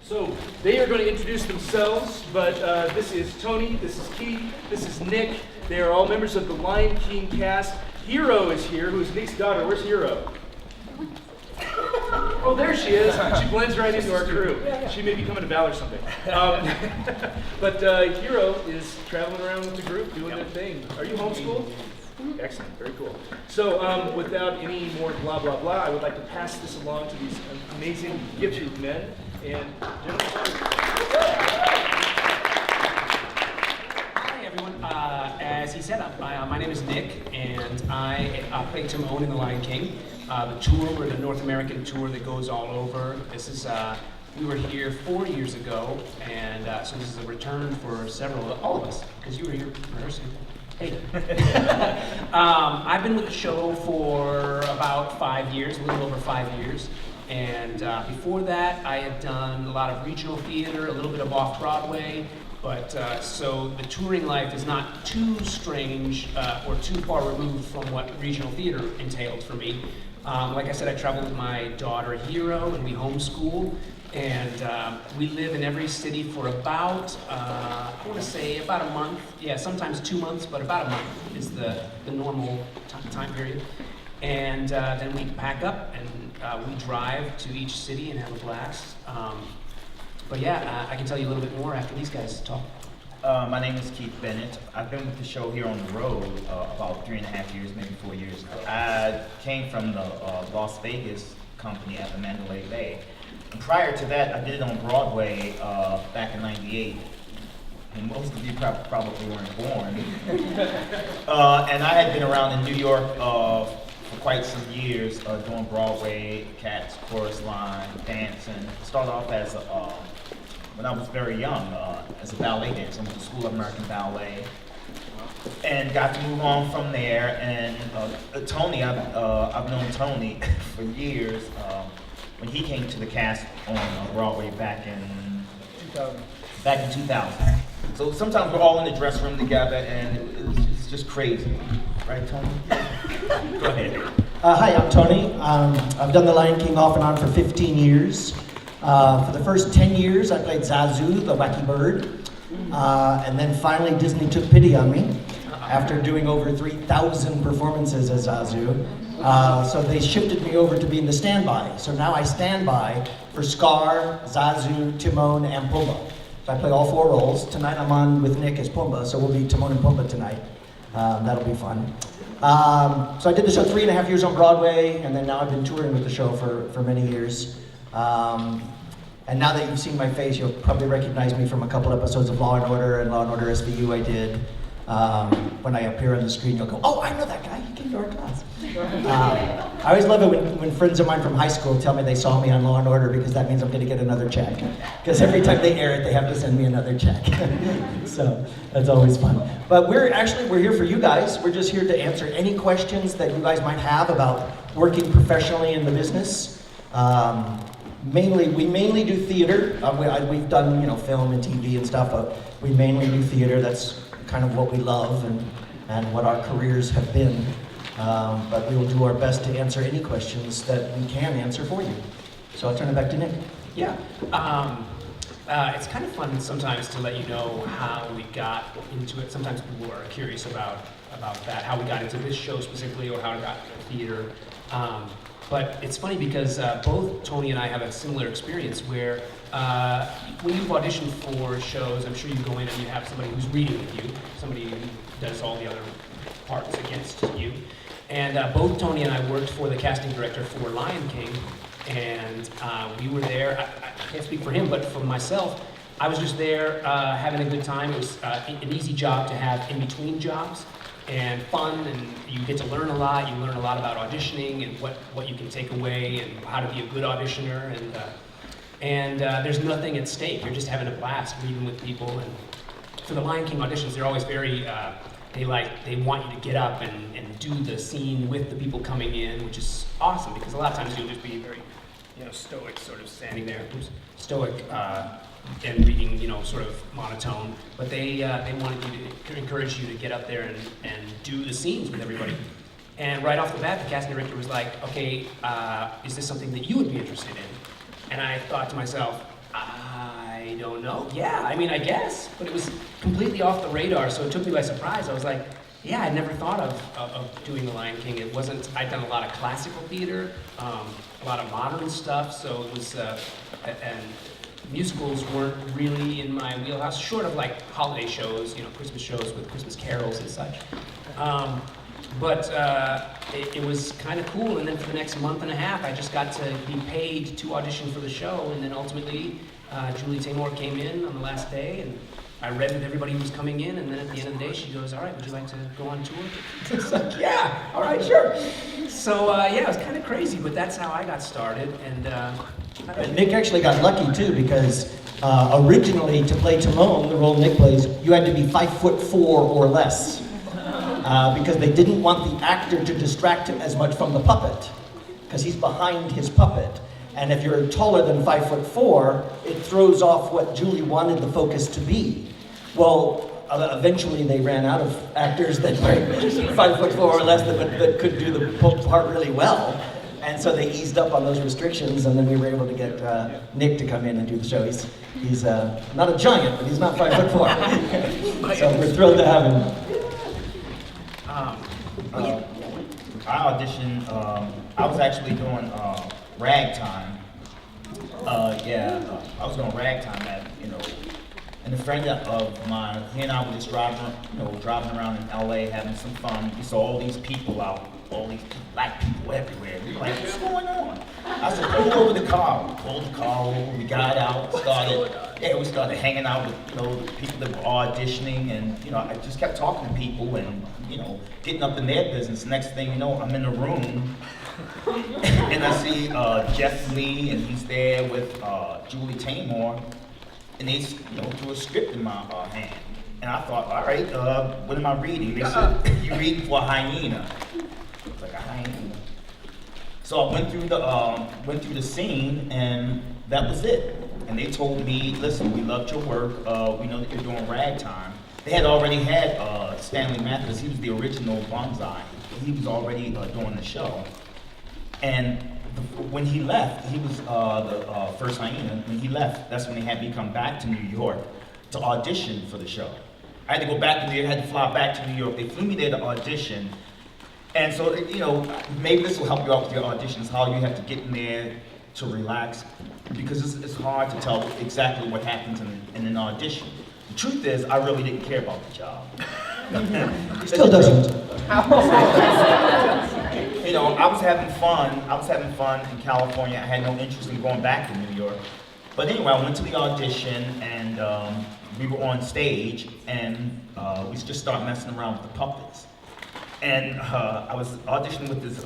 So they are going to introduce themselves, but this is Tony, this is Keith, this is Nick. They are all members of the Lion King cast. Hero is here, who is Nick's daughter. Where's Hero? Oh, there she is. She blends right into our crew. She may be coming to Valor someday. But Hero is traveling around with the group doing their thing. Are you homeschooled? Excellent, very cool. So without any more blah, blah, blah, I would like to pass this along to these amazing gifted men. And hi, everyone. As he said, my name is Nick, and I play Timon in The Lion King. The tour, we're the North American tour that goes all over. This is, we were here 4 years ago, and so this is a return for all of us, because you were here rehearsing. Hey. I've been with the show for about 5 years, a little over 5 years. And before that, I had done a lot of regional theater, a little bit of off-Broadway, but so the touring life is not too strange or too far removed from what regional theater entailed for me. Like I said, I travel with my daughter Hero, and we homeschool, and we live in every city for about, I want to say about a month. Yeah, sometimes 2 months, but about a month is the normal time period. And then we pack up and we drive to each city and have a blast. But yeah, I can tell you a little bit more after these guys talk. My name is Keith Bennett. I've been with the show here on the road about 3.5 years, maybe 4 years. I came from the Las Vegas company at the Mandalay Bay. And prior to that, I did it on Broadway back in '98. And most of you probably weren't born. And I had been around in New York for quite some years, doing Broadway, Cats, chorus line, dancing. Started off as when I was very young, as a ballet dancer. I went to School of American Ballet, and got to move on from there. And Tony, I've known Tony for years. When he came to the cast on Broadway back in 2000. So sometimes we're all in the dressing room together, and it's just crazy. Right, Tony? Go ahead. Hi, I'm Tony. I've done The Lion King off and on for 15 years. For the first 10 years, I played Zazu, the wacky bird. And then finally, Disney took pity on me after doing over 3,000 performances as Zazu. So they shifted me over to being the standby. So now I stand by for Scar, Zazu, Timon, and Pumbaa. So I play all 4 roles. Tonight I'm on with Nick as Pumbaa, so we'll be Timon and Pumbaa tonight. That'll be fun. So I did the show 3.5 years on Broadway, and then now I've been touring with the show for many years. And now that you've seen my face, you'll probably recognize me from a couple episodes of Law & Order and Law & Order SVU I did. When I appear on the screen, you'll go, oh, I know that guy, he came to our class. I always love it when friends of mine from high school tell me they saw me on Law & Order, because that means I'm gonna get another check. Because every time they air it, they have to send me another check. So that's always fun. But we're here for you guys. We're just here to answer any questions that you guys might have about working professionally in the business. We mainly do theater. We've done film and TV and stuff, but we mainly do theater. That's kind of what we love and what our careers have been. But we will do our best to answer any questions that we can answer for you. So I'll turn it back to Nick. Yeah. It's kind of fun sometimes to let you know how we got into it. Sometimes people are curious about that, how we got into this show specifically, or how we got into theater. But it's funny because both Tony and I have a similar experience where when you've auditioned for shows, I'm sure you go in and you have somebody who's reading with you, somebody who does all the other parts against you. And both Tony and I worked for the casting director for Lion King, and we were there. I can't speak for him, but for myself, I was just there having a good time. It was an easy job to have in between jobs, and fun, and you get to learn a lot. You learn a lot about auditioning and what you can take away and how to be a good auditioner, and there's nothing at stake. You're just having a blast reading with people. And for the Lion King auditions, they're always very, they want you to get up and do the scene with the people coming in, which is awesome, because a lot of times you'll just be very, stoic, sort of standing there, stoic, and reading, sort of monotone. But they wanted you to encourage you to get up there and do the scenes with everybody. And right off the bat, the casting director was like, okay, is this something that you would be interested in? And I thought to myself, I don't know. Yeah, I mean, I guess, but it was completely off the radar, so it took me by surprise. I was like, yeah, I'd never thought of doing The Lion King. It wasn't, I'd done a lot of classical theater, a lot of modern stuff, so it was, and musicals weren't really in my wheelhouse, short of like holiday shows, you know, Christmas shows with Christmas carols and such. But it was kind of cool, and then for the next month and a half, I just got to be paid to audition for the show, and then ultimately, Julie Taymor came in on the last day, and I read with everybody who was coming in, and then at the end of the day, she goes, all right, would you like to go on tour? It's like, yeah, all right, sure. So, yeah, it was kind of crazy, but that's how I got started, and Nick actually got lucky too, because originally to play Timon, the role Nick plays, you had to be 5'4" or less. Because they didn't want the actor to distract him as much from the puppet, because he's behind his puppet. And if you're taller than 5'4", it throws off what Julie wanted the focus to be. Well, eventually they ran out of actors that were 5'4" or less that could do the part really well. And so they eased up on those restrictions, and then we were able to get Nick to come in and do the show. He's not a giant, but he's not 5'4". So we're thrilled to have him. I auditioned, I was actually doing ragtime. I was doing ragtime at, and a friend of mine, he and I were just driving around in LA having some fun. We saw all these people out, all these black people everywhere. We were like, what's going on? I said, pull over the car. We pulled the car over, we got out, we started hanging out with, the people that were auditioning, and, I just kept talking to people and, getting up in their business. Next thing you know, I'm in a room, and I see Jeff Lee, and he's there with Julie Taymor, and they threw a script in my hand. And I thought, all right, what am I reading? They said, you're reading for a hyena. I was like, a hyena? So I went through the scene, and that was it. And they told me, listen, we loved your work. We know that you're doing ragtime. They had already had Stanley Matthews. He was the original Bonsai. He was already doing the show. And when he left, he was the first hyena. When he left, that's when they had me come back to New York to audition for the show. I had to go back to New York, I had to fly back to New York. They flew me there to audition. And so, maybe this will help you out with your auditions, how you have to get in there to relax, because it's hard to tell exactly what happens in an audition. The truth is, I really didn't care about the job. Still doesn't. I was having fun in California. I had no interest in going back to New York. But anyway, I went to the audition, and we were on stage, and we just started messing around with the puppets. And I was auditioning with this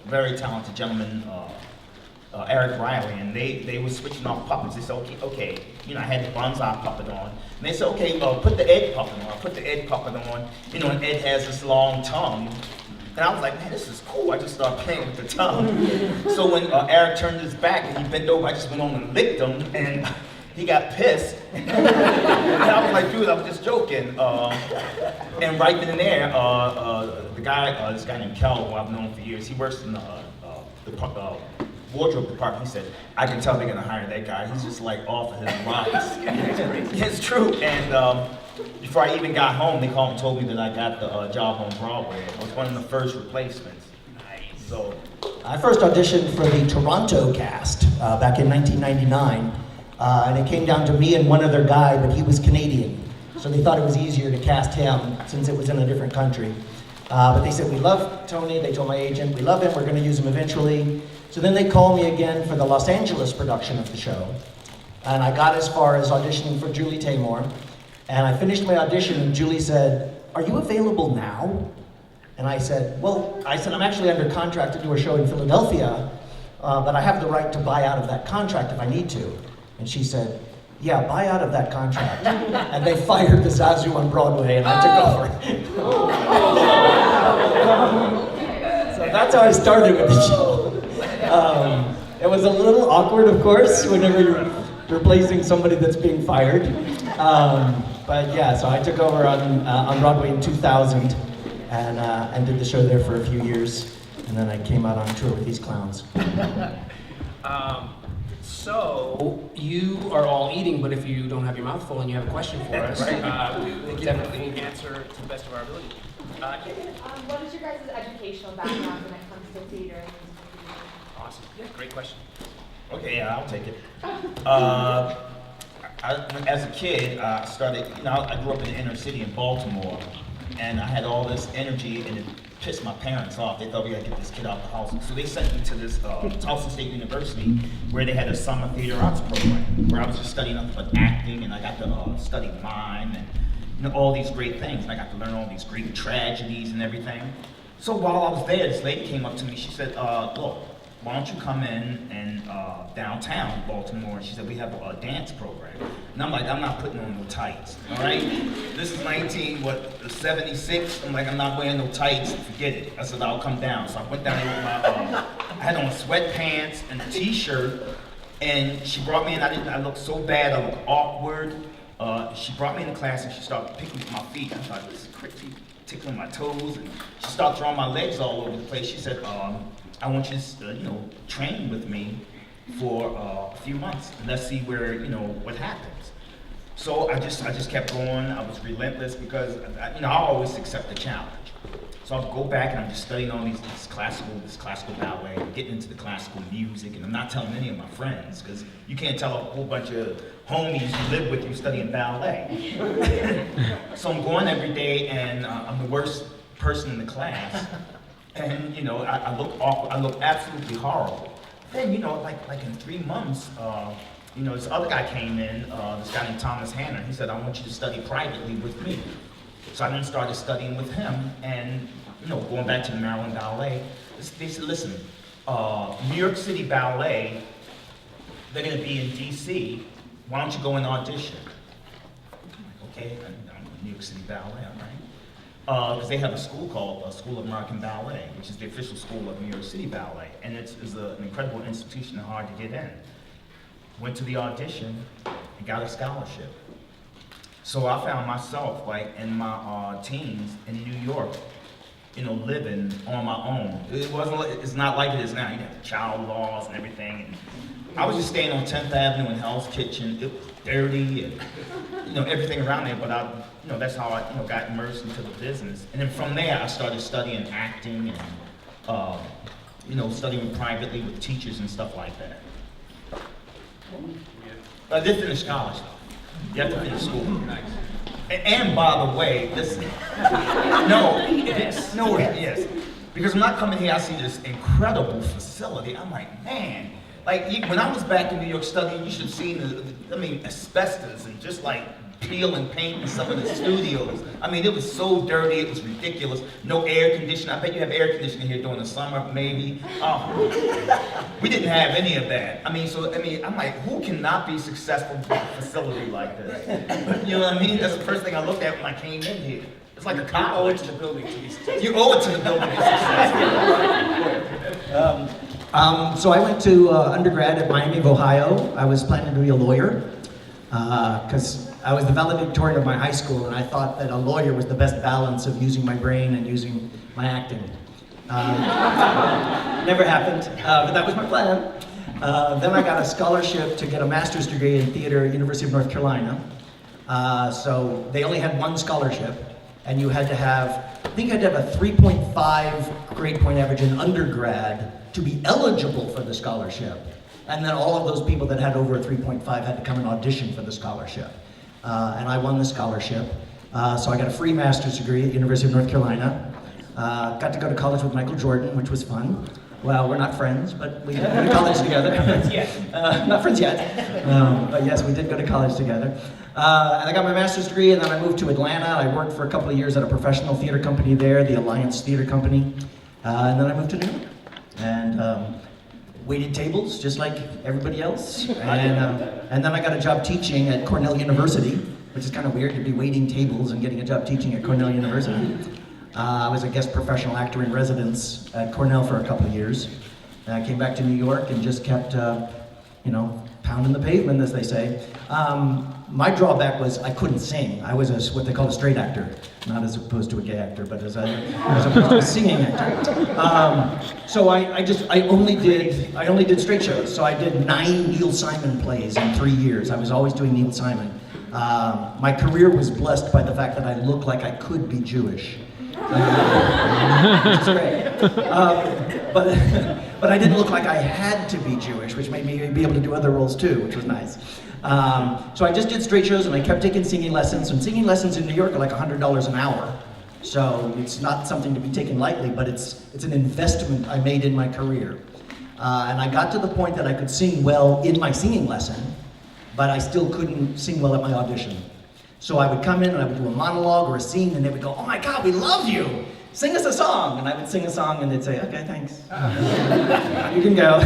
very talented gentleman, Eric Riley, and they were switching off puppets. They said, okay, I had the Bonsai puppet on. And they said, okay, put the Ed puppet on. I put the Ed puppet on, and Ed has this long tongue. And I was like, man, this is cool. I just started playing with the tongue. So when Eric turned his back and he bent over, I just went on and licked him, and he got pissed. And I was like, dude, I was just joking. And right then and there, this guy named Kel, who I've known for years, he works in the wardrobe department. He said, I can tell they're gonna hire that guy. He's just like off of his rockets. It's true. And before I even got home, they called and told me that I got the job on Broadway. I was one of the first replacements. Nice. So I first auditioned for the Toronto cast back in 1999, and it came down to me and one other guy, but he was Canadian. So they thought it was easier to cast him since it was in a different country. But they said, we love Tony. They told my agent, we love him, we're gonna use him eventually. So then they called me again for the Los Angeles production of the show. And I got as far as auditioning for Julie Taymor. And I finished my audition, and Julie said, are you available now? And I said, I'm actually under contract to do a show in Philadelphia, but I have the right to buy out of that contract if I need to. And she said, yeah, buy out of that contract. And they fired the Zazu on Broadway, and I took over. So that's how I started with the show. It was a little awkward, of course, whenever you're replacing somebody that's being fired. But yeah, so I took over on Broadway in 2000 and did the show there for a few years. And then I came out on tour with these clowns. So you are all eating, but if you don't have your mouth full and you have a question for us, We'll definitely answer to the best of our ability. What is your guys' educational background when it comes to theater and musical theater? Awesome. Yeah, great question. Okay, yeah, I'll take it. As a kid, I started, I grew up in the inner city in Baltimore, and I had all this energy, and it pissed my parents off. They thought we had to get this kid out the house. So they sent me to this Towson State University, where they had a summer theater arts program, where I was just studying nothing but acting, and I got to study mime, and all these great things. And I got to learn all these Greek tragedies and everything. So while I was there, this lady came up to me. She said, look, why don't you come in and downtown Baltimore? She said, we have a dance program. And I'm like, I'm not putting on no tights, all right? This is 76. I'm like, I'm not wearing no tights, forget it. I said, I'll come down. So I went down there with my, I had on sweatpants and a t-shirt, and she brought me in, I looked so bad, I looked awkward. She brought me into class and she started picking at my feet. I thought, this is crazy, tickling my toes, and she started drawing my legs all over the place. She said, I want you to, train with me for a few months, and let's see where, what happens. So I just kept going. I was relentless because, I always accept the challenge. So I'll go back and I'm just studying all this classical ballet, getting into the classical music, and I'm not telling any of my friends, because you can't tell a whole bunch of homies you live with you studying ballet. So I'm going every day, and I'm the worst person in the class. And I look awful. I look absolutely horrible. Then like in 3 months, this other guy came in, this guy named Thomas Hanner. He said, I want you to study privately with me. So I then started studying with him, and going back to the Maryland Ballet, they said, listen, New York City Ballet, they're going to be in DC. Why don't you go and audition? I'm like, okay, I'm New York City Ballet, all right. Because they have a school called School of American Ballet, which is the official school of New York City Ballet, and it's an incredible institution and hard to get in. Went to the audition and got a scholarship. So I found myself in my teens in New York, living on my own. It's not like it is now. You got the child laws and everything. And I was just staying on 10th Avenue in Hell's Kitchen. It was dirty and everything around there. But that's how I got immersed into the business. And then from there, I started studying acting and studying privately with teachers and stuff like that. I did finish college though. You have to finish school. And by the way, listen. Yes. Because when I come in here, I see this incredible facility. I'm like, man. When I was back in New York studying, you should have seen asbestos and just peeling paint in some of the studios. It was so dirty, it was ridiculous. No air conditioning. I bet you have air conditioning here during the summer, maybe. We didn't have any of that. I'm like, who cannot be successful with a facility like this? You know what I mean? That's the first thing I looked at when I came in here. It's like a college. You owe it to the building to be successful. You owe it to the building to be successful. So I went to undergrad at Miami of Ohio. I was planning to be a lawyer because I was the valedictorian of my high school, and I thought that a lawyer was the best balance of using my brain and using my acting. Never happened, but that was my plan. Then I got a scholarship to get a master's degree in theater at University of North Carolina. So they only had one scholarship, and you had to have, I think you had to have a 3.5 grade point average in undergrad to be eligible for the scholarship. And then all of those people that had over a 3.5 had to come and audition for the scholarship. And I won the scholarship. So I got a free master's degree at University of North Carolina. Got to go to college with Michael Jordan, which was fun. Well, we're not friends, but we did go to college together. Not friends yet. But yes, we did go to college together. And I got my master's degree, and then I moved to Atlanta. I worked for a couple of years at a professional theater company there, the Alliance Theater Company. And then I moved to New York. And waited tables, just like everybody else. And then I got a job teaching at Cornell University, which is kind of weird to be waiting tables and getting a job teaching at Cornell University. I was a guest professional actor in residence at Cornell for a couple of years. And I came back to New York and just kept, pounding the pavement, as they say. My drawback was I couldn't sing. I was what they call a straight actor, not as opposed to a gay actor, but as opposed to a singing actor. So I only did straight shows. So I did 9 Neil Simon plays in 3 years. I was always doing Neil Simon. My career was blessed by the fact that I looked like I could be Jewish. Which is great. But I didn't look like I had to be Jewish, which made me be able to do other roles too, which was nice. So I just did straight shows, and I kept taking singing lessons. And singing lessons in New York are like $100 an hour. So it's not something to be taken lightly, but it's an investment I made in my career. And I got to the point that I could sing well in my singing lesson, but I still couldn't sing well at my audition. So I would come in and I would do a monologue or a scene, and they would go, "Oh my God, we love you! Sing us a song!" And I would sing a song, and they'd say, "Okay, thanks. You can go."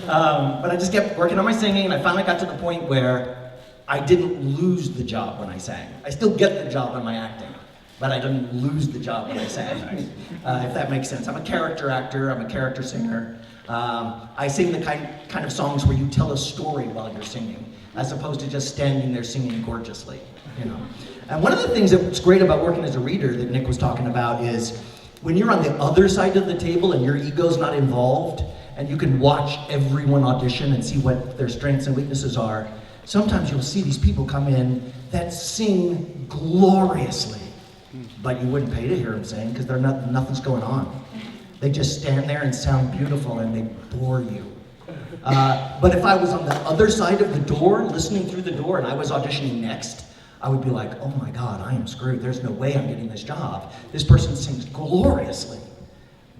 But I just kept working on my singing, and I finally got to the point where I didn't lose the job when I sang. I still get the job on my acting, but I didn't lose the job when I sang, if that makes sense. I'm a character actor, I'm a character singer. I sing the kind of songs where you tell a story while you're singing, as opposed to just standing there singing gorgeously, you know. And one of the things that's great about working as a reader that Nick was talking about is when you're on the other side of the table and your ego's not involved, and you can watch everyone audition and see what their strengths and weaknesses are, sometimes you'll see these people come in that sing gloriously, but you wouldn't pay to hear them sing because nothing's going on. They just stand there and sound beautiful and they bore you. But if I was on the other side of the door, listening through the door, and I was auditioning next, I would be like, "Oh my God, I am screwed. There's no way I'm getting this job. This person sings gloriously."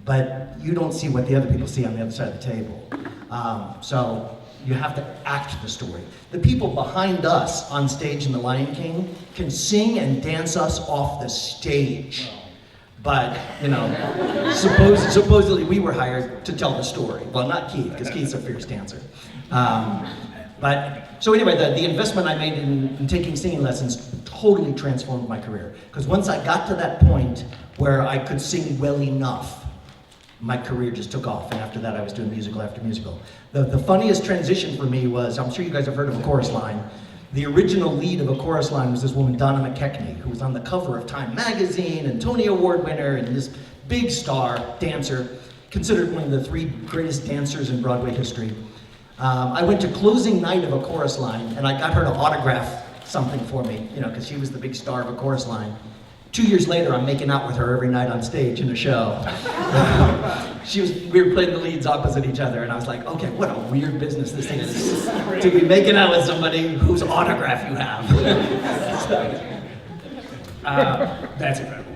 But you don't see what the other people see on the other side of the table. So you have to act the story. The people behind us on stage in The Lion King can sing and dance us off the stage. But, you know, supposedly we were hired to tell the story. Well, not Keith, because Keith's a fierce dancer. So anyway, the investment I made in taking singing lessons totally transformed my career. Because once I got to that point where I could sing well enough, my career just took off. And after that, I was doing musical after musical. The funniest transition for me was, I'm sure you guys have heard of A Chorus Line. The original lead of A Chorus Line was this woman, Donna McKechnie, who was on the cover of Time magazine, and Tony Award winner, and this big star dancer, considered one of the 3 greatest dancers in Broadway history. I went to closing night of A Chorus Line, and I got her to autograph something for me, you know, because she was the big star of A Chorus Line. 2 years later, I'm making out with her every night on stage in a show. We were playing the leads opposite each other, and I was like, okay, what a weird business this thing is, to be making out with somebody whose autograph you have. That's incredible.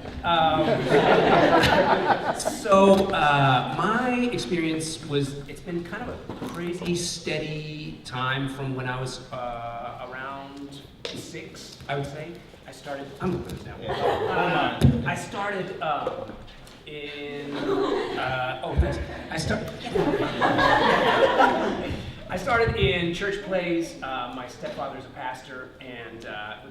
My experience was, it's been kind of a crazy, steady time from when I was around 6, I would say. I'm gonna put this down. I started in, thanks. I started in church plays. My stepfather's a pastor, and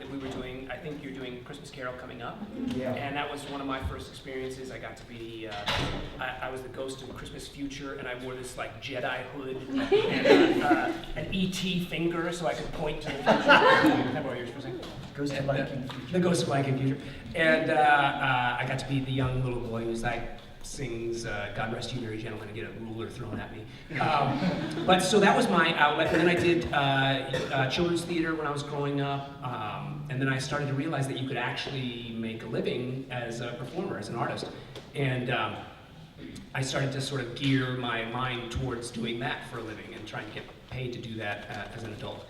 we were doing, I think you're doing Christmas Carol coming up. Yeah. And that was one of my first experiences. I got to be, I was the ghost of Christmas Future, and I wore this like Jedi hood and an E.T. finger so I could point to the future. Is that what you're supposed to say? Ghost of Lion King Future. The Ghost of Lion King Future. And I got to be the young little boy who's like, sings God Rest You Merry Gentlemen and get a ruler thrown at me. But so that was my outlet. And then I did children's theater when I was growing up. And then I started to realize that you could actually make a living as a performer, as an artist. And I started to sort of gear my mind towards doing that for a living and trying to get paid to do that as an adult.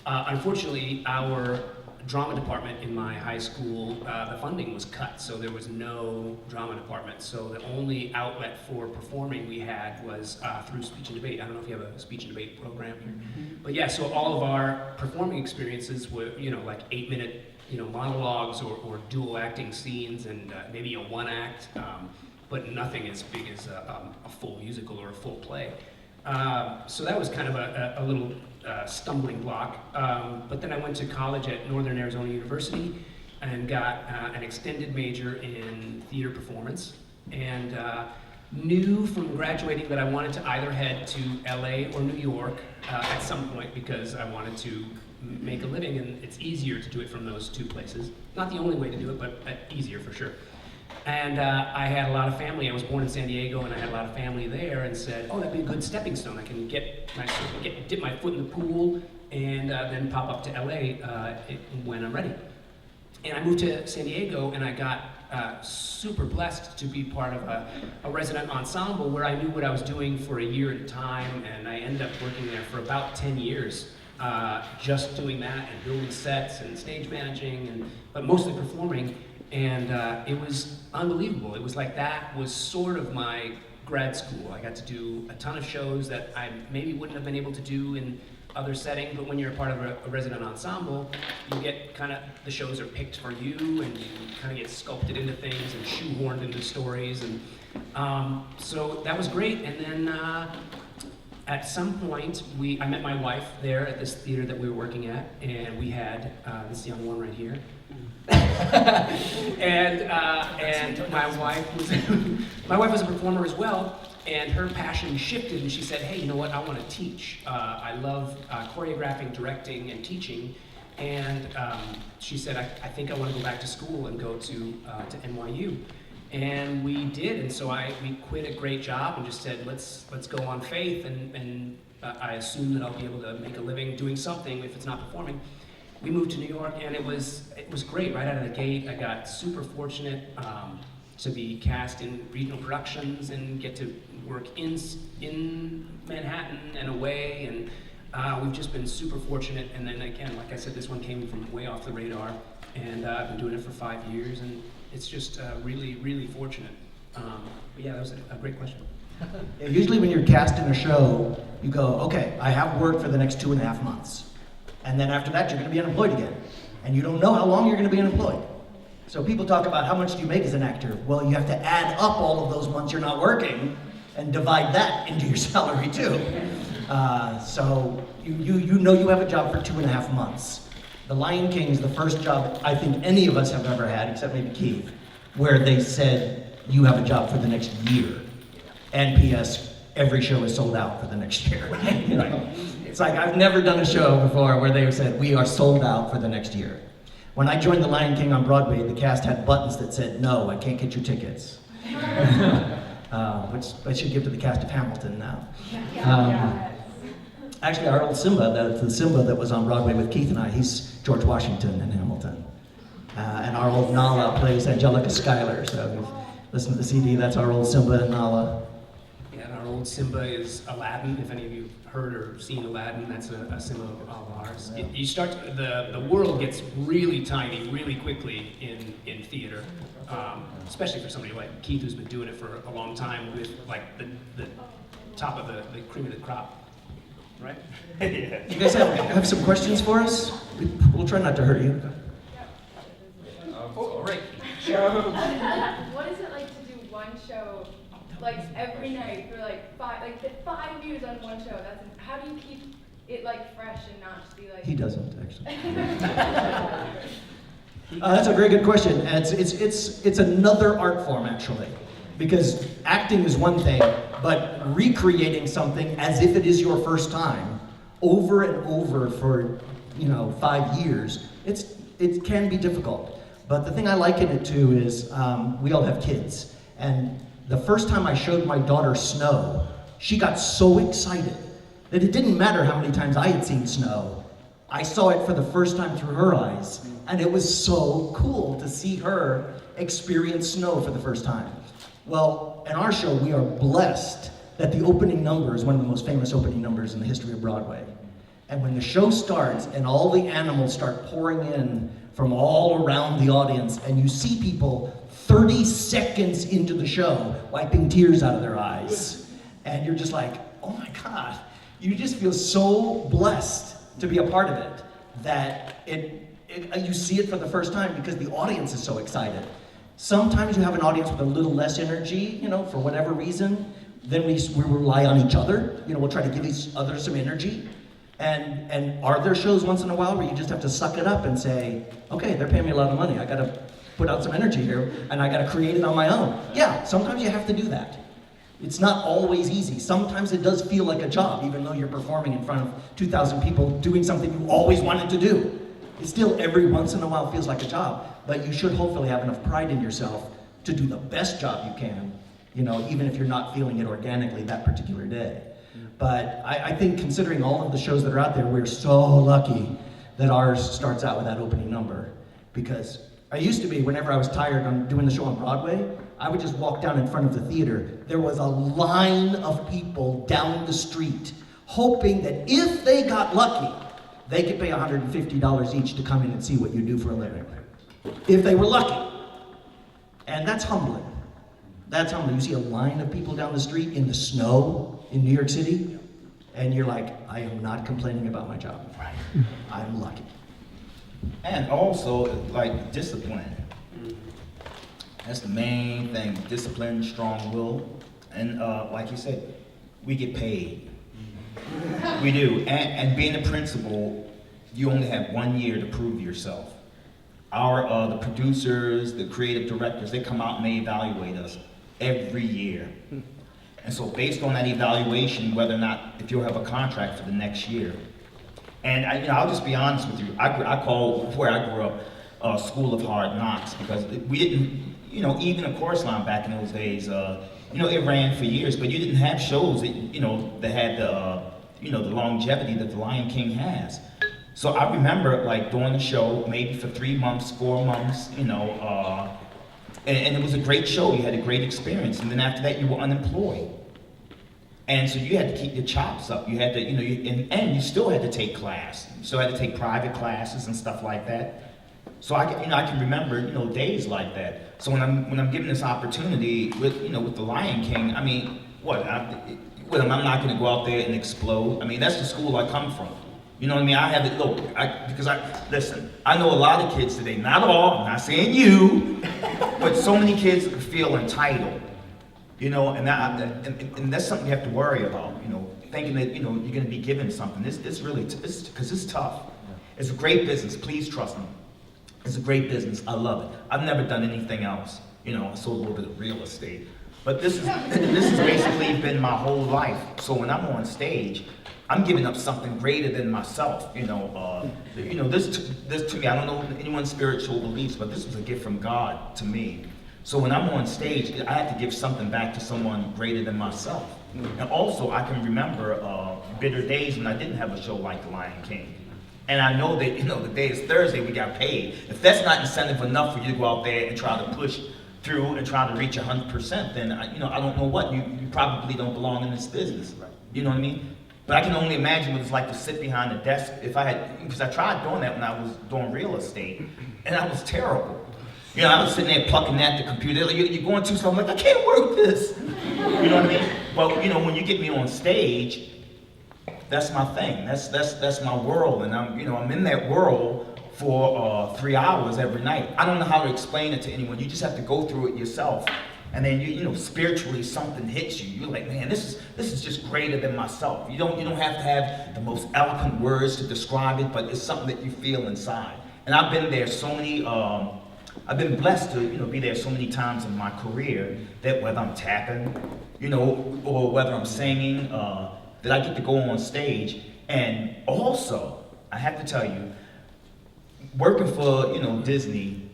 Unfortunately, our drama department in my high school, the funding was cut, so there was no drama department. So the only outlet for performing we had was through speech and debate. I don't know if you have a speech and debate program here. But yeah, so all of our performing experiences were, you know, like 8-minute, you know, monologues or dual acting scenes and maybe a 1-act, but nothing as big as a full musical or a full play. So that was kind of a little stumbling block. But then I went to college at Northern Arizona University and got an extended major in theater performance. And knew from graduating that I wanted to either head to LA or New York at some point because I wanted to make a living, and it's easier to do it from those two places. Not the only way to do it, but easier for sure. And I had a lot of family. I was born in San Diego, and I had a lot of family there, and said, "Oh, that'd be a good stepping stone. I can dip my foot in the pool, and then pop up to LA when I'm ready." And I moved to San Diego, and I got super blessed to be part of a resident ensemble where I knew what I was doing for a year at a time, and I ended up working there for about 10 years, just doing that and building sets and stage managing, but mostly performing. And it was unbelievable. It was like that was sort of my grad school. I got to do a ton of shows that I maybe wouldn't have been able to do in other setting, but when you're a part of a resident ensemble, you get kind of, the shows are picked for you, and you kind of get sculpted into things and shoehorned into stories, and so that was great. And then at some point, I met my wife there at this theater that we were working at, and we had this young one right here. and my wife was a performer as well, and her passion shifted, and she said, "Hey, you know what? I want to teach. I love choreographing, directing, and teaching." And she said, I think I want to go back to school and go to NYU." And we did, and so we quit a great job and just said, let's go on faith, and I assume that I'll be able to make a living doing something if it's not performing. We moved to New York, and it was great right out of the gate. I got super fortunate to be cast in regional productions and get to work in Manhattan and away, and we've just been super fortunate. And then again, like I said, this one came from way off the radar, and I've been doing it for 5 years, and it's just really, really fortunate. But yeah, that was a great question. Usually when you're cast in a show, you go, okay, I have work for the next 2.5 months. And then after that, you're going to be unemployed again. And you don't know how long you're going to be unemployed. So people talk about how much do you make as an actor? Well, you have to add up all of those months you're not working and divide that into your salary too. So you know you have a job for 2.5 months. The Lion King is the first job I think any of us have ever had, except maybe Keith, where they said you have a job for the next year. And P.S., every show is sold out for the next year. Right? It's like, I've never done a show before where they said, we are sold out for the next year. When I joined The Lion King on Broadway, the cast had buttons that said, no, I can't get you tickets. Which I should give to the cast of Hamilton now. Actually, our old Simba, the Simba that was on Broadway with Keith and I, he's George Washington in Hamilton. And our old Nala plays Angelica Schuyler, so if you listen to the CD, that's our old Simba and Nala. Old Simba is Aladdin. If any of you have heard or seen Aladdin, that's a Simba of ours. You start the world gets really tiny really quickly in theater, especially for somebody like Keith, who's been doing it for a long time with like the top of the cream of the crop, right? You guys have some questions for us? We'll try not to hurt you. All right. What is it like to do one show, like every night for like 5 years on one show? How do you keep it like fresh and not just be like? He doesn't actually. That's a very good question. And it's another art form actually, because acting is one thing, but recreating something as if it is your first time over and over for 5 years, it can be difficult. But the thing I liken it to is we all have kids, and the first time I showed my daughter Snow, she got so excited that it didn't matter how many times I had seen Snow. I saw it for the first time through her eyes, and it was so cool to see her experience Snow for the first time. Well, in our show, we are blessed that the opening number is one of the most famous opening numbers in the history of Broadway. And when the show starts and all the animals start pouring in from all around the audience, and you see people 30 seconds into the show wiping tears out of their eyes, and you're just like, oh my God, you just feel so blessed to be a part of it, that you see it for the first time because the audience is so excited. Sometimes you have an audience with a little less energy, for whatever reason. Then we rely on each other. We'll try to give each other some energy. And are there shows once in a while where you just have to suck it up and say, okay, they're paying me a lot of money. I gotta put out some energy here, and I gotta create it on my own. Yeah, sometimes you have to do that. It's not always easy. Sometimes it does feel like a job, even though you're performing in front of 2,000 people doing something you always wanted to do. It still every once in a while feels like a job, but you should hopefully have enough pride in yourself to do the best job you can, you know, even if you're not feeling it organically that particular day. But I think considering all of the shows that are out there, we're so lucky that ours starts out with that opening number. Because I used to be, whenever I was tired on doing the show on Broadway, I would just walk down in front of the theater. There was a line of people down the street hoping that if they got lucky, they could pay $150 each to come in and see what you do for a living. If they were lucky. And that's humbling. That's humbling. You see a line of people down the street in the snow in New York City, and you're like, I am not complaining about my job. Right. I'm lucky. And also, like, discipline. That's the main thing. Discipline, strong will. And like you said, we get paid. We do. And being a principal, you only have 1 year to prove yourself. The producers, the creative directors, they come out and they evaluate us every year. And so based on that evaluation, whether or not, if you'll have a contract for the next year. And I'll just be honest with you, I call where I grew up School of Hard Knocks, because we didn't, even a chorus line back in those days, it ran for years, but you didn't have shows that, that had the longevity that The Lion King has. So I remember like doing the show maybe for 3 months, 4 months, and it was a great show. You had a great experience, and then after that you were unemployed. And so you had to keep your chops up. You had to, and you still had to take class. You still had to take private classes and stuff like that. So I can remember, days like that. So when I'm given this opportunity with The Lion King, I mean, I'm not going to go out there and explode. I mean, that's the school I come from. You know what I mean? I have it, listen, I know a lot of kids today, not all, I'm not saying you, but so many kids feel entitled. And that's something you have to worry about, thinking that, you're going to be given something. It's really, because it's tough. It's a great business, please trust me. It's a great business, I love it. I've never done anything else. I sold a little bit of real estate. But this has basically been my whole life. So when I'm on stage, I'm giving up something greater than myself. This to me, I don't know anyone's spiritual beliefs, but this was a gift from God to me. So when I'm on stage, I have to give something back to someone greater than myself. And also, I can remember bitter days when I didn't have a show like The Lion King. And I know that, the day is Thursday, we got paid. If that's not incentive enough for you to go out there and try to push through and try to reach 100%, then, I don't know what, you probably don't belong in this business. You know what I mean? But I can only imagine what it's like to sit behind a desk because I tried doing that when I was doing real estate, and I was terrible. I was sitting there plucking at the computer. Like, you're going too slow. I'm like, I can't work this. You know what I mean? But when you get me on stage, that's my thing. That's my world, and I'm in that world for 3 hours every night. I don't know how to explain it to anyone. You just have to go through it yourself, and then spiritually something hits you. You're like, man, this is just greater than myself. You don't have to have the most eloquent words to describe it, but it's something that you feel inside. And I've been there so many. I've been blessed to be there so many times in my career that whether I'm tapping, or whether I'm singing, that I get to go on stage. And also, I have to tell you, working for Disney,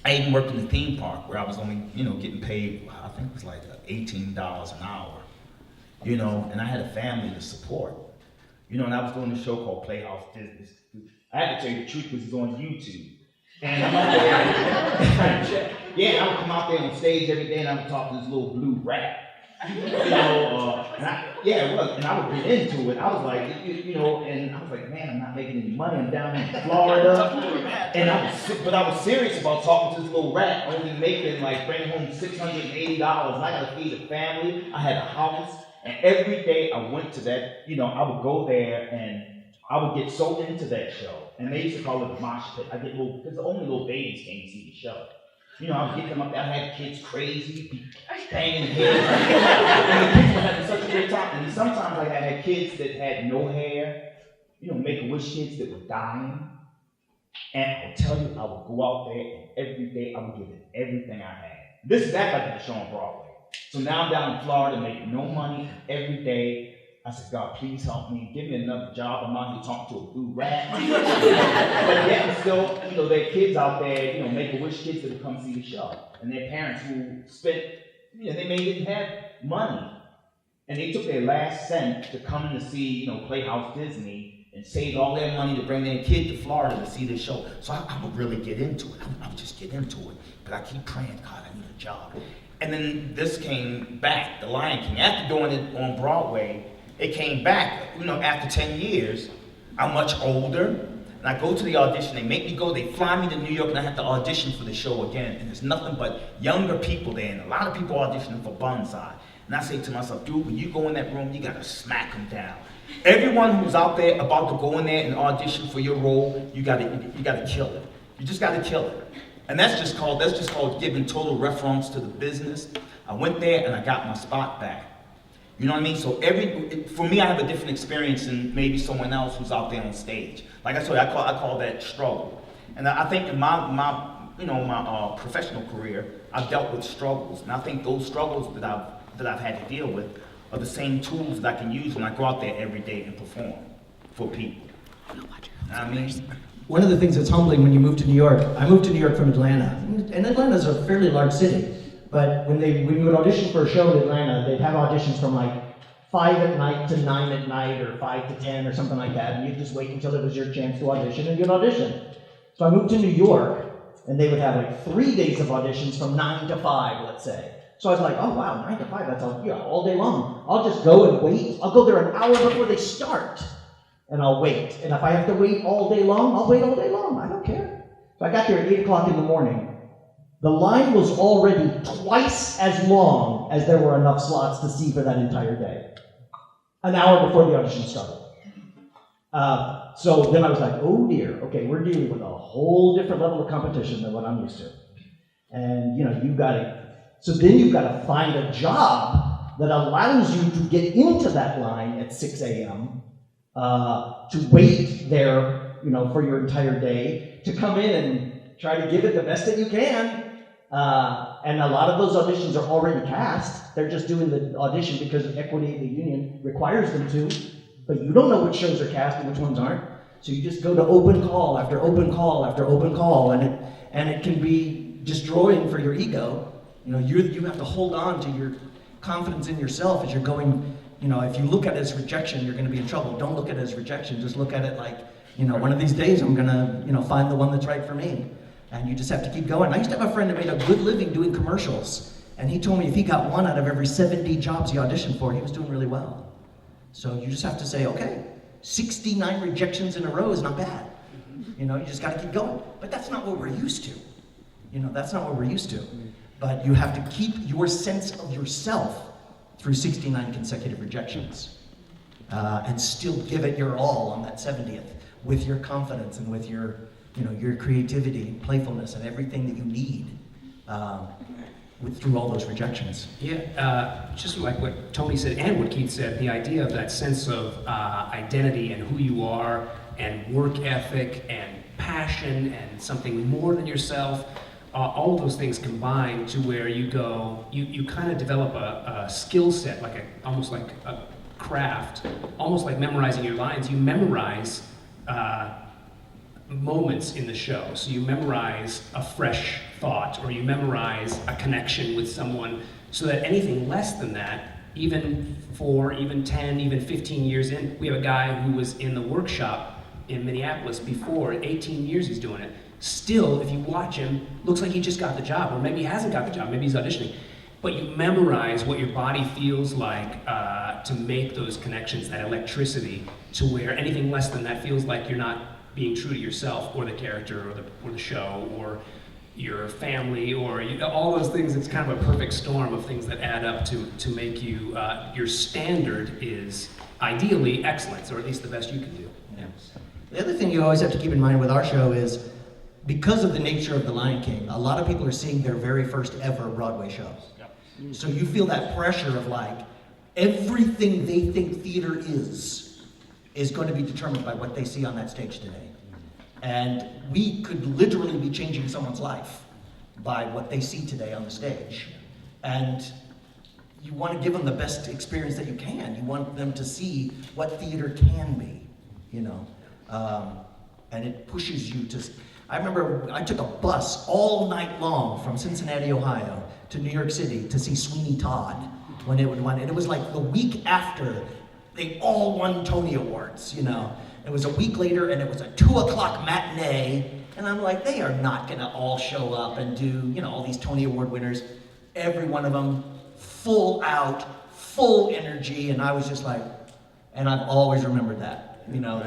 I even worked in the theme park where I was only getting paid, I think it was like $18 an hour, and I had a family to support, and I was doing a show called Playhouse Business. I have to tell you the truth because it's on YouTube. And I'm out there, I would come out there on stage every day and I would talk to this little blue rat. And I would get into it. I was like, and I was like, man, I'm not making any money. I'm down in Florida. And I was serious about talking to this little rat, only making bringing home $680. And I got to feed a family. I had a house. And every day I went to that, I would go there and I would get so into that show. And they used to call it the mosh pit. I get because only little babies came to see the show. I would get them up there. I had kids crazy, banging heads. And the kids were having such a great time. And sometimes I had kids that had no hair, Make-A-Wish kids that were dying. And I'll tell you, I would go out there and every day I would give it everything I had. This is after I did the show on Broadway. So now I'm down in Florida making no money every day. I said, God, please help me. Give me another job. I'm out here talking to a blue rat. But yet and still, there are kids out there, Make-A-Wish kids that will come see the show. And their parents who spent, they may didn't have money. And they took their last cent to come to see, Playhouse Disney and saved all their money to bring their kid to Florida to see the show. So I would really get into it. I would just get into it. But I keep praying, God, I need a job. And then this came back, The Lion King. After doing it on Broadway, it came back, after 10 years. I'm much older, and I go to the audition. They make me go, they fly me to New York, and I have to audition for the show again. And there's nothing but younger people there, and a lot of people auditioning for Bonsai. And I say to myself, dude, when you go in that room, you gotta smack them down. Everyone who's out there about to go in there and audition for your role, you gotta kill it. You just gotta kill it. And that's just called giving total reference to the business. I went there and I got my spot back. You know what I mean? So for me, I have a different experience than maybe someone else who's out there on stage. Like I said, I call that struggle. And I think in my professional career, I've dealt with struggles. And I think those struggles that I've had to deal with are the same tools that I can use when I go out there every day and perform for people. You know what I mean? One of the things that's humbling when you move to New York, I moved to New York from Atlanta. And Atlanta's a fairly large city. But when you would audition for a show in Atlanta, they'd have auditions from like 5 at night to 9 at night, or 5 to 10 or something like that. And you'd just wait until it was your chance to audition, and you'd audition. So I moved to New York, and they would have like 3 days of auditions from 9 to 5, let's say. So I was like, oh wow, 9 to 5, that's all day long. I'll just go and wait. I'll go there an hour before they start, and I'll wait. And if I have to wait all day long, I'll wait all day long. I don't care. So I got there at 8 o'clock in the morning. The line was already twice as long as there were enough slots to see for that entire day. An hour before the audition started. So then I was like, oh dear, okay, we're dealing with a whole different level of competition than what I'm used to. And you've got to find a job that allows you to get into that line at 6 a.m., to wait there, for your entire day, to come in and try to give it the best that you can. And a lot of those auditions are already cast. They're just doing the audition because of equity, the union requires them to, but you don't know which shows are cast and which ones aren't. So you just go to open call after open call after open call, and it can be destroying for your ego. You have to hold on to your confidence in yourself as you're going. If you look at it as rejection, you're going to be in trouble. Don't look at it as rejection. Just look at it like, one of these days I'm going to, find the one that's right for me. And you just have to keep going. I used to have a friend who made a good living doing commercials. And he told me if he got 1 out of every 70 jobs he auditioned for, he was doing really well. So you just have to say, okay, 69 rejections in a row is not bad. You just got to keep going. But that's not what we're used to. That's not what we're used to. But you have to keep your sense of yourself through 69 consecutive rejections. And still give it your all on that 70th with your confidence and with your creativity and playfulness and everything that you need through all those rejections. Yeah, just like what Tony said and what Keith said, the idea of that sense of identity and who you are and work ethic and passion and something more than yourself, all of those things combine to where you go, you kind of develop a skill set, almost like a craft, almost like memorizing your lines. You memorize moments in the show. So you memorize a fresh thought, or you memorize a connection with someone, so that anything less than that, even 10, even 15 years in, we have a guy who was in the workshop in Minneapolis before, 18 years he's doing it. Still, if you watch him, looks like he just got the job, or maybe he hasn't got the job, maybe he's auditioning. But you memorize what your body feels like to make those connections, that electricity, to where anything less than that feels like you're not being true to yourself or the character or the show or your family or all those things. It's kind of a perfect storm of things that add up to make you, your standard is ideally excellence, or at least the best you can do. Yeah. The other thing you always have to keep in mind with our show is, because of the nature of The Lion King, a lot of people are seeing their very first ever Broadway show. Yep. So you feel that pressure of everything they think theater is going to be determined by what they see on that stage today. And we could literally be changing someone's life by what they see today on the stage. And you want to give them the best experience that you can. You want them to see what theater can be, you know. And it pushes you to. I remember I took a bus all night long from Cincinnati, Ohio, to New York City to see Sweeney Todd when it would win. And it was like the week after they all won Tony Awards, you know. It was a week later, and it was a 2:00 matinee. And I'm like, they are not gonna all show up and do, you know, all these Tony Award winners. Every one of them, full out, full energy. And I was just like, and I've always remembered that, you know,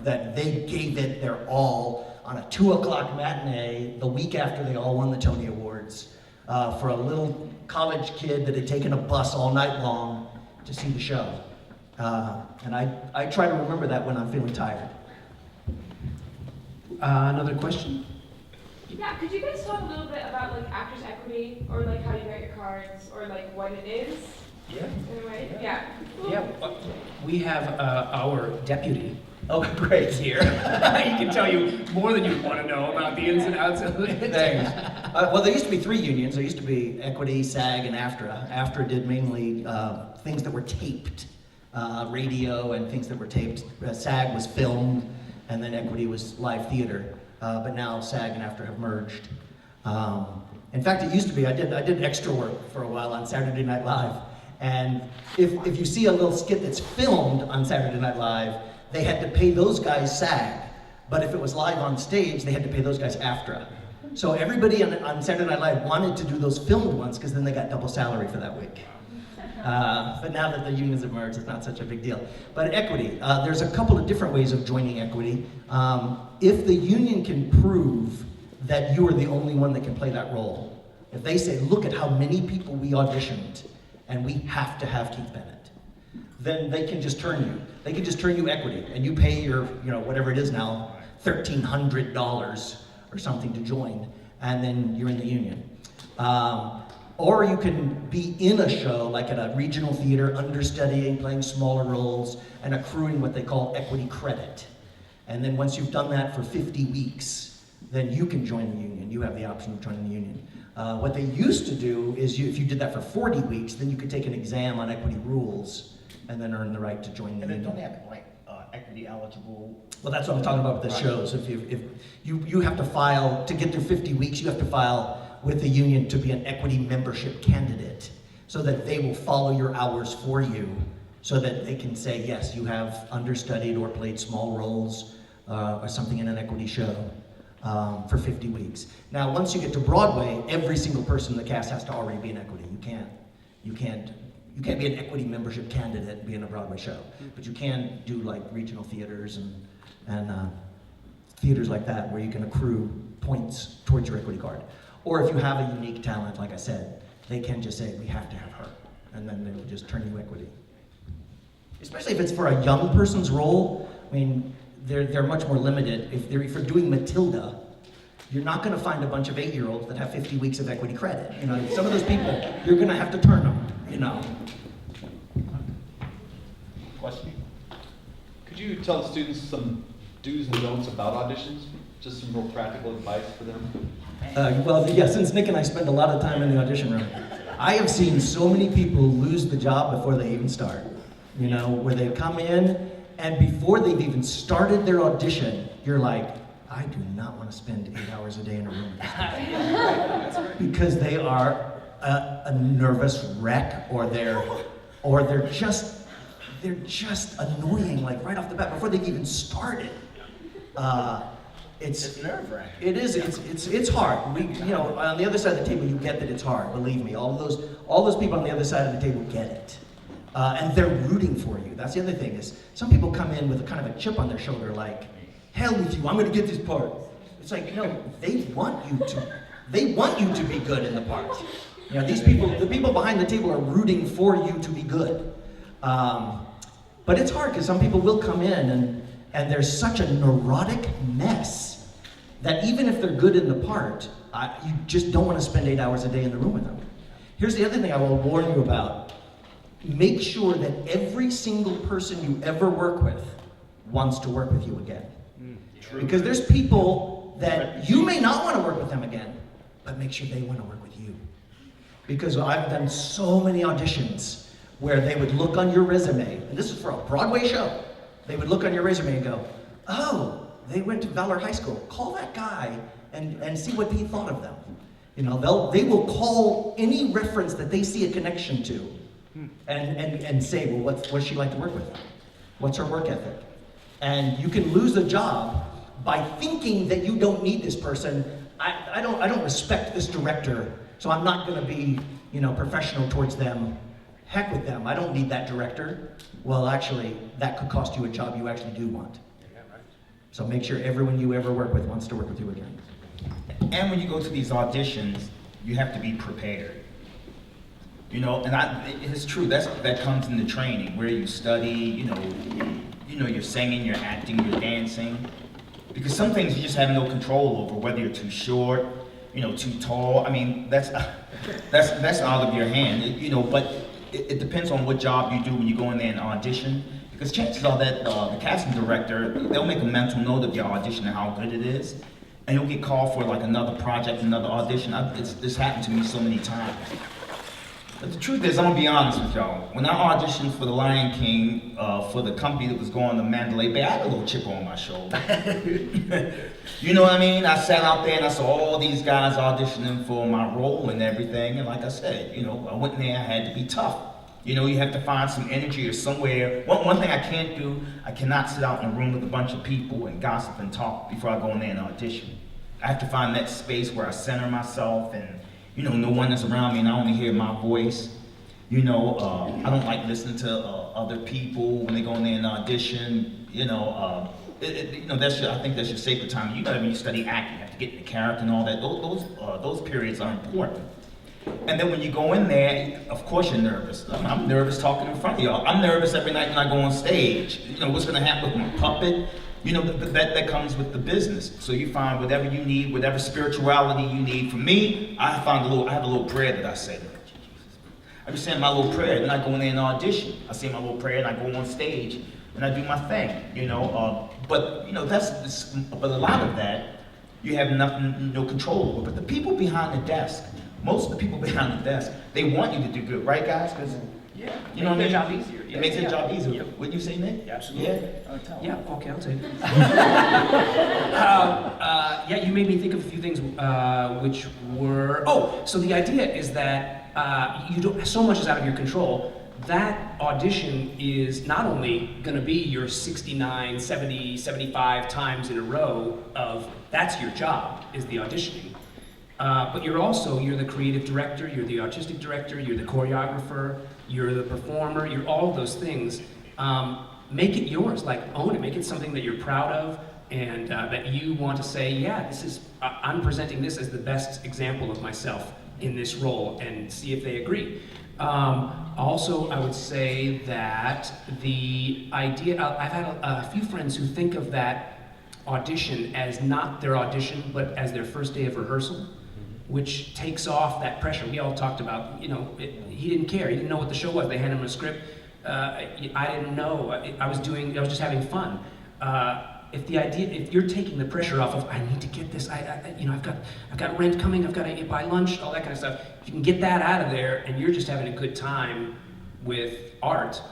that they gave it their all on a 2:00 matinee the week after they all won the Tony Awards for a little college kid that had taken a bus all night long to see the show. And I try to remember that when I'm feeling tired. Another question? Yeah, could you guys talk a little bit about like actors' equity, or like how you write your cards, or like what it is? Yeah. In a way? Yeah. Yeah, we have our deputy Oh, great. here. He can tell you more than you want to know about the ins and outs of it. Thanks. Well, there used to be 3 unions. There used to be Equity, SAG, and AFTRA. AFTRA did mainly things that were taped, radio and things that were taped. SAG was filmed, and then Equity was live theater. But now SAG and AFTRA have merged. In fact, it used to be, I did extra work for a while on Saturday Night Live. And if you see a little skit that's filmed on Saturday Night Live, they had to pay those guys SAG. But if it was live on stage, they had to pay those guys AFTRA. So everybody on Saturday Night Live wanted to do those filmed ones because then they got double salary for that week. But now that the unions have merged, it's not such a big deal. But Equity, there's a couple of different ways of joining Equity. If the union can prove that you are the only one that can play that role, if they say, look at how many people we auditioned, and we have to have Keith Bennett, then they can just turn you. They can just turn you Equity, and you pay your, you know, whatever it is now, $1,300 or something to join, and then you're in the union. Or you can be in a show, like at a regional theater, understudying, playing smaller roles, and accruing what they call equity credit. And then once you've done that for 50 weeks, then you can join the union. You have the option of joining the union. What they used to do is if you did that for 40 weeks, then you could take an exam on equity rules and then earn the right to join the And then union. don't they have like equity eligible? Well, that's what I'm talking about with the shows. If you have to file, to get through 50 weeks, you have to file with the union to be an equity membership candidate so that they will follow your hours for you so that they can say, yes, you have understudied or played small roles or something in an equity show for 50 weeks. Now, once you get to Broadway, every single person in the cast has to already be in equity. You can't be an equity membership candidate and be in a Broadway show, but you can do like regional theaters and theaters like that where you can accrue points towards your equity card. Or if you have a unique talent, like I said, they can just say, we have to have her, and then they will just turn you equity. Especially if it's for a young person's role, I mean, they're much more limited. If you're doing Matilda, you're not gonna find a bunch of 8-year-olds that have 50 weeks of equity credit. You know, some of those people, you're gonna have to turn them, you know. Question? Could you tell the students some do's and don'ts about auditions? Just some real practical advice for them? Well, yeah, since Nick and I spend a lot of time in the audition room, I have seen so many people lose the job before they even start. You know, where they come in, and before they've even started their audition, you're like, I do not want to spend 8 hours a day in a room with this person. Because they are a nervous wreck, or they're just annoying, like right off the bat, before they've even started. It's nerve-wracking. It is. It's hard. You know, on the other side of the table, you get that it's hard. Believe me, all those people on the other side of the table get it, and they're rooting for you. That's the other thing is some people come in with a kind of a chip on their shoulder, like, hell with you, I'm going to get this part. It's like, no, they want you to be good in the part. You know, the people behind the table are rooting for you to be good. But it's hard because some people will come in and they're such a neurotic mess that even if they're good in the part, you just don't want to spend 8 hours a day in the room with them. Here's the other thing I will warn you about. Make sure that every single person you ever work with wants to work with you again. Because there's people that you may not want to work with them again, but make sure they want to work with you. because I've done so many auditions where they would look on your resume, and this is for a Broadway show. They would look on your resume and go, oh, they went to Valor High School. Call that guy and see what he thought of them. You know, they will call any reference that they see a connection to and say, well, what's she like to work with? What's her work ethic? And you can lose a job by thinking that you don't need this person. I don't respect this director, so I'm not going to be, you know, professional towards them. Heck with them. I don't need that director. Well, actually, that could cost you a job you actually do want. Yeah, right. So make sure everyone you ever work with wants to work with you again. And when you go to these auditions, you have to be prepared. You know, and it's true, that comes in the training, where you study, you know, you're singing, you're acting, you're dancing. Because some things you just have no control over, whether you're too short, you know, too tall. I mean, that's out of your hand, you know, but it depends on what job you do when you go in there and audition. Because chances are that the casting director, they'll make a mental note of your audition and how good it is. And you'll get called for like another project, another audition. This happened to me so many times. But the truth is, I'm gonna be honest with y'all. When I auditioned for The Lion King, for the company that was going to Mandalay Bay, I had a little chip on my shoulder. You know what I mean? I sat out there and I saw all these guys auditioning for my role and everything. And like I said, you know, I went in there, I had to be tough. You know, you have to find some energy or somewhere. One thing I can't do, I cannot sit out in a room with a bunch of people and gossip and talk before I go in there and audition. I have to find that space where I center myself and, you know, no one is around me and I only hear my voice. You know, I don't like listening to other people when they go in there and audition. You know, you know, I think that's your sacred time. You know, when you study acting, you have to get in the character and all that. Those periods are important. And then when you go in there, of course you're nervous. I'm nervous talking in front of y'all. I'm nervous every night when I go on stage. You know, what's gonna happen with my puppet? You know, that comes with the business. So you find whatever you need, whatever spirituality you need. For me, I have a little prayer that I say. I be saying my little prayer, then I go in there and audition. I say my little prayer and I go on stage and I do my thing, you know. But you know, but a lot of that, you have no control over. But the people behind the desk, most of the people behind the desk, they want you to do good, right guys? Because Yeah, you know what I mean? job easier. It makes their job easier. Yep. Wouldn't you say, Nick? Absolutely. Yeah. Yeah, okay, I'll take it. Yeah, you made me think of a few things, which were, so the idea is that so much is out of your control. That audition is not only gonna be your 69, 70, 75 times in a row of, that's your job, is the auditioning. But you're the creative director, you're the artistic director, you're the choreographer, you're the performer, you're all of those things. Make it yours, like own it, make it something that you're proud of and that you want to say, yeah, I'm presenting this as the best example of myself in this role, and see if they agree. Also, I would say that the idea, I've had a few friends who think of that audition as not their audition, but as their first day of rehearsal, which takes off that pressure. We all talked about, you know, he didn't care. He didn't know what the show was. They handed him a script. I didn't know. I was just having fun. If you're taking the pressure off of, I need to get this, I've got rent coming, I've got to buy lunch, all that kind of stuff. If you can get that out of there and you're just having a good time with art,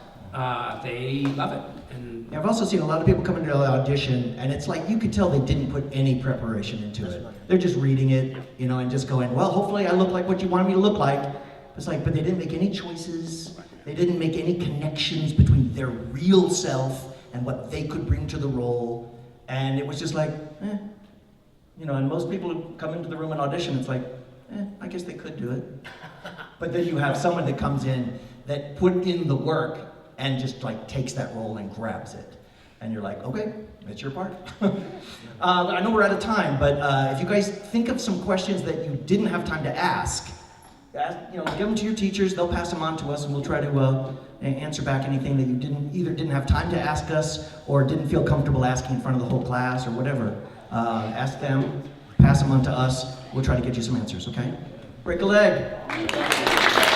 they love it. And I've also seen a lot of people come into the audition, and it's like you could tell they didn't put any preparation into it. They're just reading it, you know, and just going, well, hopefully I look like what you wanted me to look like. It's like, but they didn't make any choices. They didn't make any connections between their real self and what they could bring to the role. And it was just like, you know, and most people who come into the room and audition, it's like, I guess they could do it. But then you have someone that comes in that put in the work and just like takes that role and grabs it. And you're like, okay, that's your part. I know we're out of time, but if you guys think of some questions that you didn't have time to ask, give them to your teachers, they'll pass them on to us, and we'll try to answer back anything that you didn't have time to ask us, or didn't feel comfortable asking in front of the whole class, or whatever. Ask them, pass them on to us, we'll try to get you some answers, okay? Break a leg.